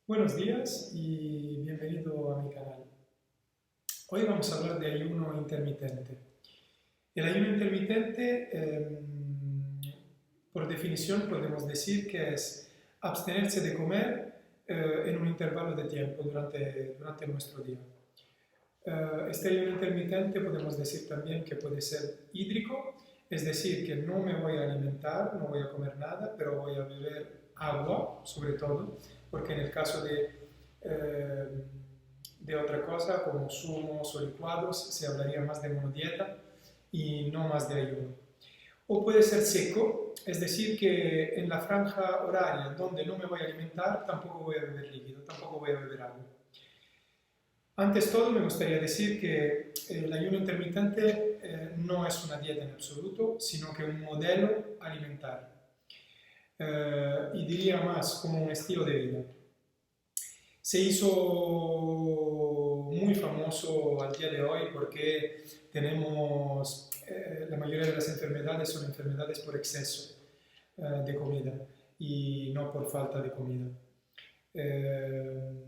Buenos días y bienvenido a mi canal. Hoy vamos a hablar de ayuno intermitente. El ayuno intermitente, por definición, podemos decir que es abstenerse de comer en un intervalo de tiempo durante nuestro día. Este ayuno intermitente podemos decir también que puede ser hídrico, es decir, que no me voy a alimentar, no voy a comer nada, pero voy a beber agua, sobre todo, porque en el caso eh, de otra cosa, como zumos o licuados, se hablaría más de monodieta y no más de ayuno. O puede ser seco, es decir, que en la franja horaria donde no me voy a alimentar, tampoco voy a beber líquido, tampoco voy a beber agua. Antes todo, me gustaría decir que el ayuno intermitente no es una dieta en absoluto, sino que un modelo alimentario. Y diría más como un estilo de vida. Se hizo muy famoso al día de hoy porque la mayoría de las enfermedades son enfermedades por exceso de comida y no por falta de comida. Eh,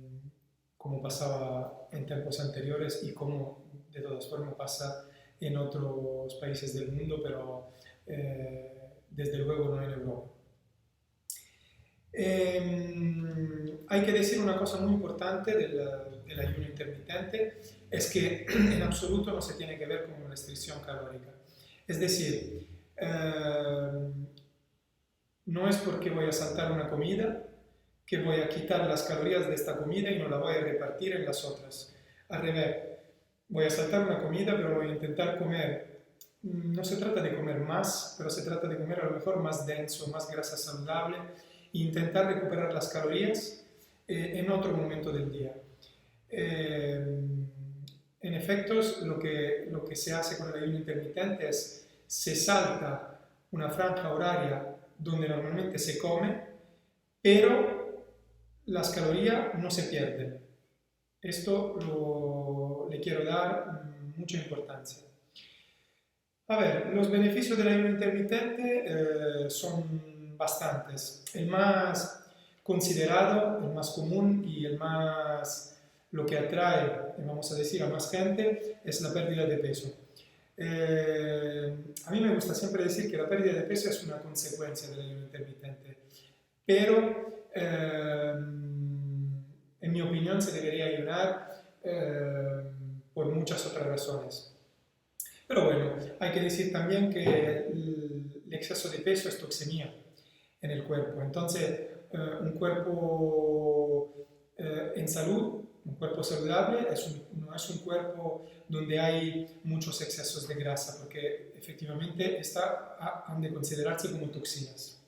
como pasaba en tiempos anteriores y como de todas formas pasa en otros países del mundo, pero desde luego no en Europa. Hay que decir una cosa muy importante del ayuno intermitente, es que en absoluto no se tiene que ver con restricción calórica. Es decir, no es porque voy a saltar una comida que voy a quitar las calorías de esta comida y no la voy a repartir en las otras. Al revés, voy a saltar una comida, pero voy a intentar comer. No se trata de comer más, pero se trata de comer a lo mejor más denso, más grasa saludable e intentar recuperar las calorías en otro momento del día. En efectos, lo que se hace con el ayuno intermitente es se salta una franja horaria donde normalmente se come, pero las calorías no se pierden. Le quiero dar mucha importancia. A ver, los beneficios del ayuno intermitente son bastantes. El más considerado, el más común y lo que atrae, vamos a decir, a más gente es la pérdida de peso. A mí me gusta siempre decir que la pérdida de peso es una consecuencia del ayuno intermitente, pero en mi opinión se debería ayunar por muchas otras razones. Pero bueno, hay que decir también que el exceso de peso es toxemia en el cuerpo. Entonces, un cuerpo en salud, un cuerpo saludable, no es un cuerpo donde hay muchos excesos de grasa, porque efectivamente han de considerarse como toxinas.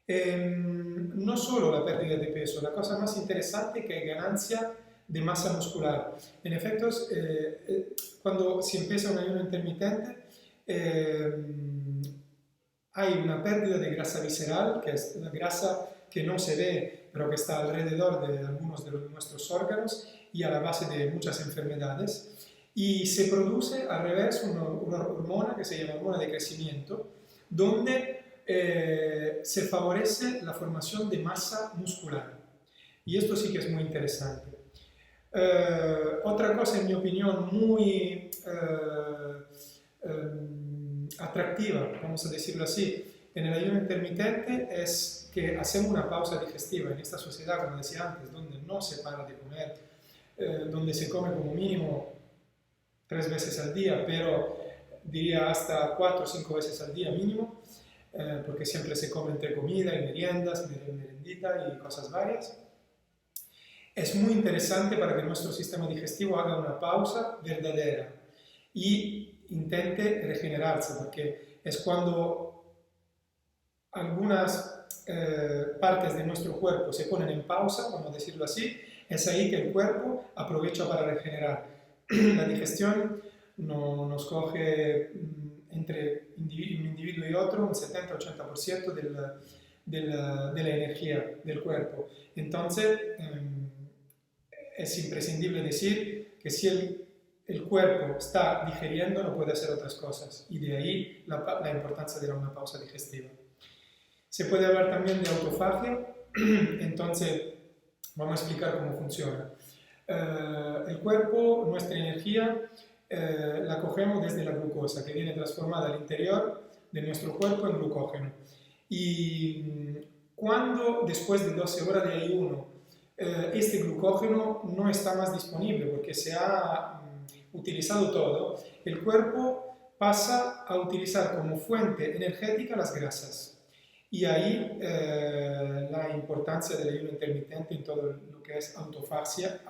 No solo la pérdida de peso, la cosa más interesante es que hay ganancia de masa muscular. En efecto, cuando se empieza un ayuno intermitente, hay una pérdida de grasa visceral, que es la grasa que no se ve, pero que está alrededor de algunos de nuestros órganos y a la base de muchas enfermedades. Y se produce al revés una hormona que se llama hormona de crecimiento, donde se favorece la formación de masa muscular. Y esto sí que es muy interesante. Otra cosa, en mi opinión, muy atractiva, vamos a decirlo así, en el ayuno intermitente es que hacemos una pausa digestiva en esta sociedad, como decía antes, donde no se para de comer, donde se come como mínimo 3 veces al día, pero diría hasta 4 o 5 veces al día mínimo, porque siempre se come entre comida y meriendas, merendita y cosas varias. Es muy interesante para que nuestro sistema digestivo haga una pausa verdadera y intente regenerarse, porque es cuando algunas partes de nuestro cuerpo se ponen en pausa, vamos a decirlo así, es ahí que el cuerpo aprovecha para regenerar. La digestión nos coge entre un individuo y otro un 70-80% de la energía del cuerpo. Entonces, es imprescindible decir que si el cuerpo está digeriendo, no puede hacer otras cosas. Y de ahí la importancia de una pausa digestiva. Se puede hablar también de autofagia. Entonces, Vamos a explicar cómo funciona. El cuerpo, nuestra energía, la cogemos desde la glucosa, que viene transformada al interior de nuestro cuerpo en glucógeno. Y cuando después de 12 horas de ayuno este glucógeno no está más disponible porque se ha utilizado todo, el cuerpo pasa a utilizar como fuente energética las grasas. Y ahí la importancia del ayuno intermitente en todo lo que es autofagia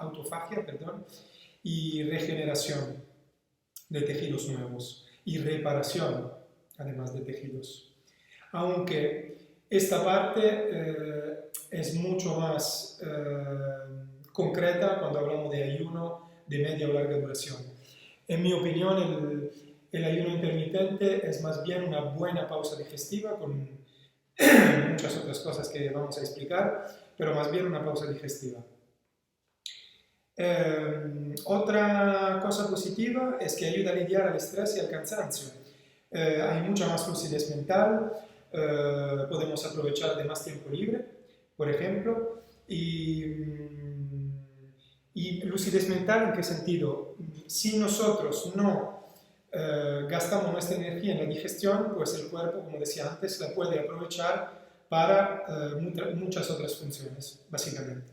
y regeneración de tejidos nuevos y reparación, además de tejidos. Aunque esta parte es mucho más concreta cuando hablamos de ayuno de media o larga duración. En mi opinión, el ayuno intermitente es más bien una buena pausa digestiva con muchas otras cosas que vamos a explicar, pero más bien una pausa digestiva. Otra cosa positiva es que ayuda a lidiar al estrés y al cansancio. Hay mucha más lucidez mental, podemos aprovechar de más tiempo libre, por ejemplo, y lucidez mental, ¿en qué sentido? Si nosotros no gastamos nuestra energía en la digestión, pues el cuerpo, como decía antes, la puede aprovechar para muchas otras funciones, básicamente.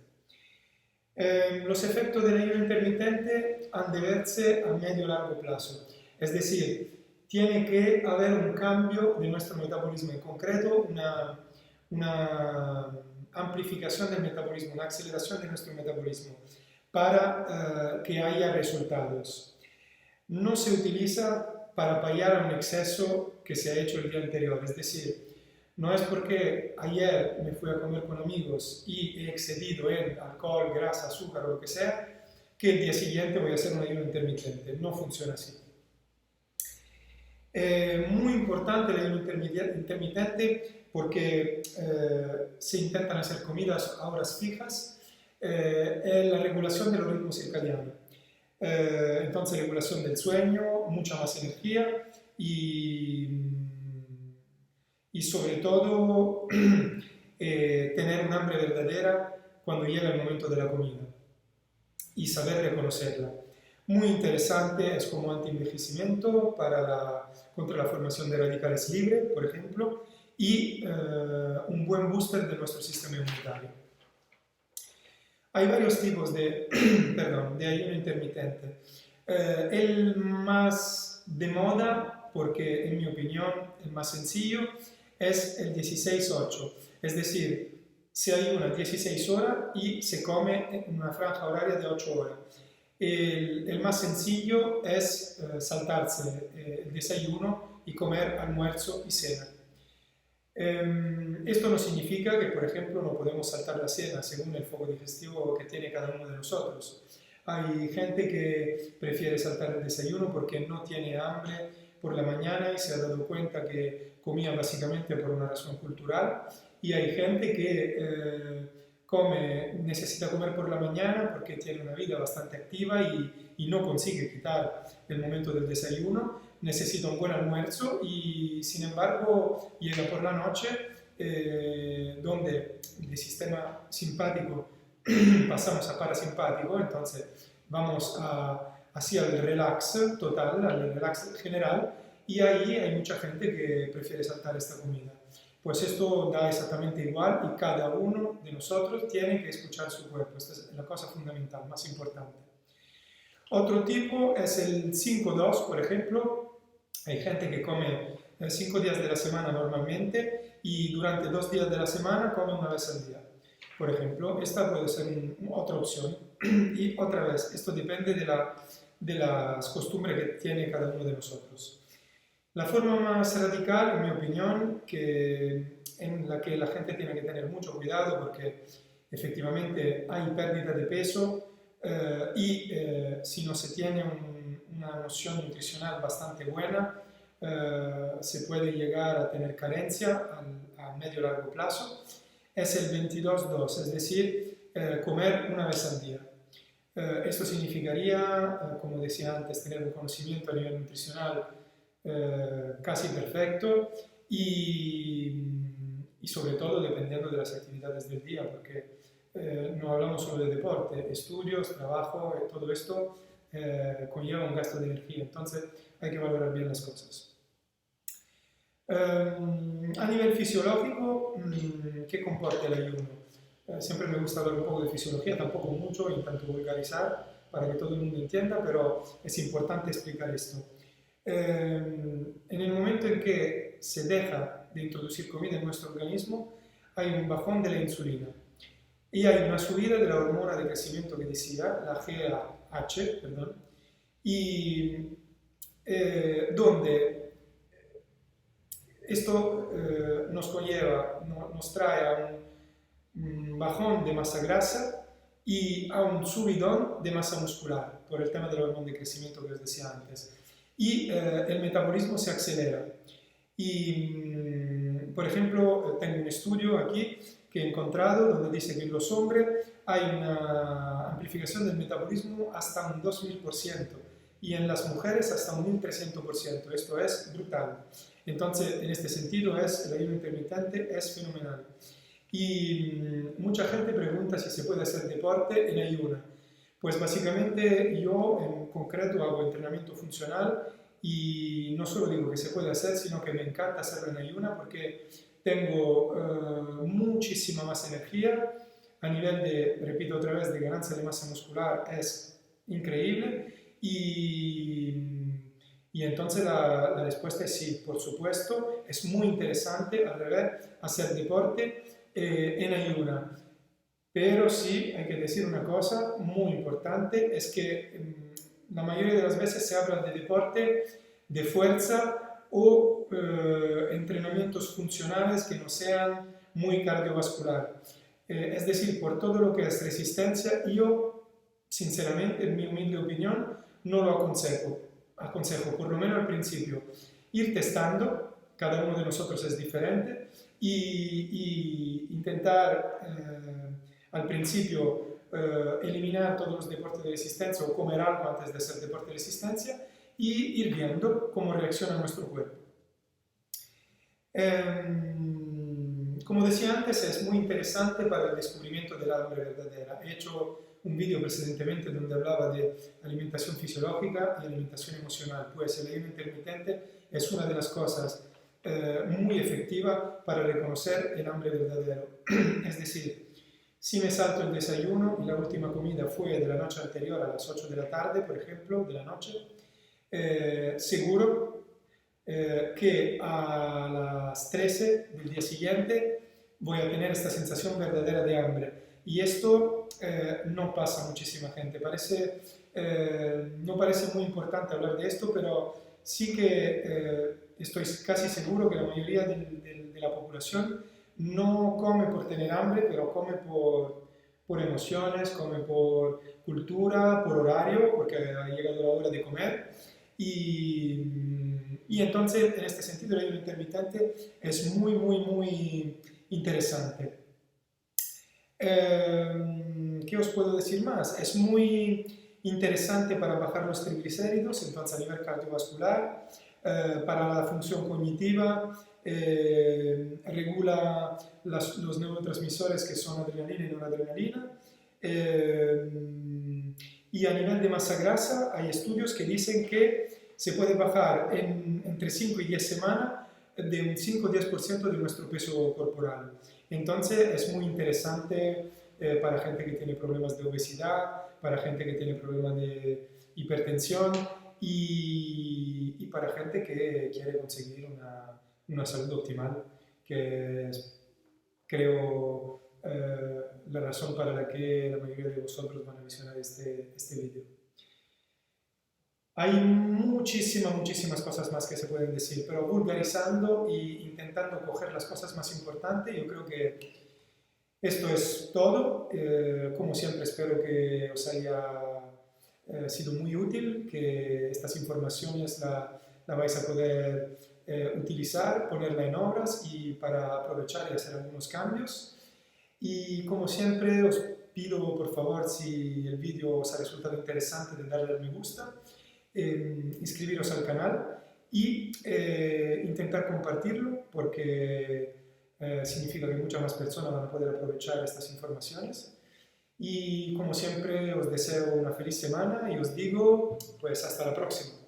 Los efectos del ayuno intermitente han de verse a medio y largo plazo, es decir, tiene que haber un cambio de nuestro metabolismo, en concreto una amplificación del metabolismo, una aceleración de nuestro metabolismo para que haya resultados. No se utiliza para paliar un exceso que se ha hecho el día anterior, es decir, no es porque ayer me fui a comer con amigos y he excedido en alcohol, grasa, azúcar o lo que sea, que el día siguiente voy a hacer un ayuno intermitente. No funciona así. Muy importante el ayuno intermitente porque se intentan hacer comidas a horas fijas, la regulación de los ritmos circadianos. Entonces, regulación del sueño, mucha más energía y sobre todo tener un hambre verdadera cuando llega el momento de la comida y saber reconocerla. Muy interesante, es como anti-envejecimiento contra la formación de radicales libres, por ejemplo, y un buen booster de nuestro sistema inmunitario. Hay varios tipos de ayuno intermitente. El más de moda, porque en mi opinión el más sencillo, es el 16-8, es decir, se ayuna 16 horas y se come en una franja horaria de 8 horas. El más sencillo es saltarse el desayuno y comer almuerzo y cena. Esto no significa que, por ejemplo, no podemos saltar la cena según el foco digestivo que tiene cada uno de nosotros. Hay gente que prefiere saltar el desayuno porque no tiene hambre por la mañana y se ha dado cuenta que comía básicamente por una razón cultural, y hay gente que necesita comer por la mañana porque tiene una vida bastante activa y no consigue quitar el momento del desayuno, necesita un buen almuerzo y sin embargo llega por la noche donde del sistema simpático pasamos a parasimpático, entonces vamos hacia el relax total, al relax general, y ahí hay mucha gente que prefiere saltar esta comida. Pues esto da exactamente igual y cada uno de nosotros tiene que escuchar su cuerpo. Esta es la cosa fundamental, más importante. Otro tipo es el 5-2, por ejemplo. Hay gente que come 5 días de la semana normalmente y durante 2 días de la semana come una vez al día. Por ejemplo, esta puede ser otra opción. Y otra vez, esto depende de las costumbres que tiene cada uno de nosotros. La forma más radical, en mi opinión, en la que la gente tiene que tener mucho cuidado porque efectivamente hay pérdida de peso y si no se tiene una noción nutricional bastante buena, se puede llegar a tener carencia a medio y largo plazo, es el 22-2, es decir, comer una vez al día. Esto significaría, como decía antes, tener un conocimiento a nivel nutricional casi perfecto y sobre todo dependiendo de las actividades del día, porque no hablamos solo de deporte, estudios, trabajo, todo esto conlleva un gasto de energía, entonces hay que valorar bien las cosas. A nivel fisiológico, ¿qué comporta el ayuno? Siempre me gusta hablar un poco de fisiología, tampoco mucho, intento vulgarizar para que todo el mundo entienda, pero es importante explicar esto. En el momento en que se deja de introducir comida en nuestro organismo, hay un bajón de la insulina y hay una subida de la hormona de crecimiento que decía, la GAH, perdón, y donde esto nos conlleva, nos trae a un bajón de masa grasa y a un subidón de masa muscular por el tema del hormón de crecimiento que os decía antes. Y el metabolismo se acelera. Y, por ejemplo, tengo un estudio aquí que he encontrado donde dice que en los hombres hay una amplificación del metabolismo hasta un 2000% y en las mujeres hasta un 1300%. Esto es brutal. Entonces, en este sentido, el ayuno intermitente es fenomenal. Y mucha gente pregunta si se puede hacer deporte en ayuna. Pues básicamente yo en concreto hago entrenamiento funcional y no solo digo que se puede hacer, sino que me encanta hacerlo en ayuna porque tengo muchísima más energía a nivel de, repito otra vez, de ganancia de masa muscular es increíble y entonces la respuesta es sí, por supuesto, es muy interesante al revés hacer deporte en ayuna. Pero sí, hay que decir una cosa muy importante, es que la mayoría de las veces se habla de deporte de fuerza o entrenamientos funcionales que no sean muy cardiovascular. Es decir, por todo lo que es resistencia, yo, sinceramente, en mi humilde opinión, no lo aconsejo. Aconsejo, por lo menos al principio, ir testando, cada uno de nosotros es diferente, y intentar al principio eliminar todos los deportes de resistencia o comer algo antes de hacer deporte de resistencia y ir viendo cómo reacciona nuestro cuerpo. Como decía antes, es muy interesante para el descubrimiento del hambre verdadera. He hecho un vídeo precedentemente donde hablaba de alimentación fisiológica y alimentación emocional, pues el ayuno intermitente es una de las cosas muy efectiva para reconocer el hambre verdadero. Es decir, si me salto el desayuno y la última comida fue de la noche anterior a las 8 de la tarde, por ejemplo, de la noche, seguro que a las 13 del día siguiente voy a tener esta sensación verdadera de hambre. Y esto no pasa a muchísima gente. No parece muy importante hablar de esto, pero sí que estoy casi seguro que la mayoría de la población no come por tener hambre, pero come por emociones, come por cultura, por horario, porque ha llegado la hora de comer. Y entonces, en este sentido, el ayuno intermitente es muy, muy, muy interesante. ¿Qué os puedo decir más? Es muy interesante para bajar los triglicéridos, entonces a nivel cardiovascular, para la función cognitiva, regula los neurotransmisores que son adrenalina y noradrenalina. Y a nivel de masa grasa hay estudios que dicen que se puede bajar entre 5 y 10 semanas de un 5 o 10% de nuestro peso corporal. Entonces es muy interesante para gente que tiene problemas de obesidad, para gente que tiene problemas de hipertensión y para gente que quiere conseguir una salud optimal, que es, creo, la razón para la que la mayoría de vosotros van a visionar este vídeo. Hay muchísimas cosas más que se pueden decir, pero vulgarizando e intentando coger las cosas más importantes, yo creo que esto es todo. Como siempre, espero que os haya sido muy útil, que estas informaciones la vais a poder utilizar, ponerla en obras y para aprovechar y hacer algunos cambios. Y como siempre, os pido por favor, si el vídeo os ha resultado interesante, de darle al me gusta, inscribiros al canal y intentar compartirlo porque significa que muchas más personas van a poder aprovechar estas informaciones. Y como siempre os deseo una feliz semana y os digo pues hasta la próxima.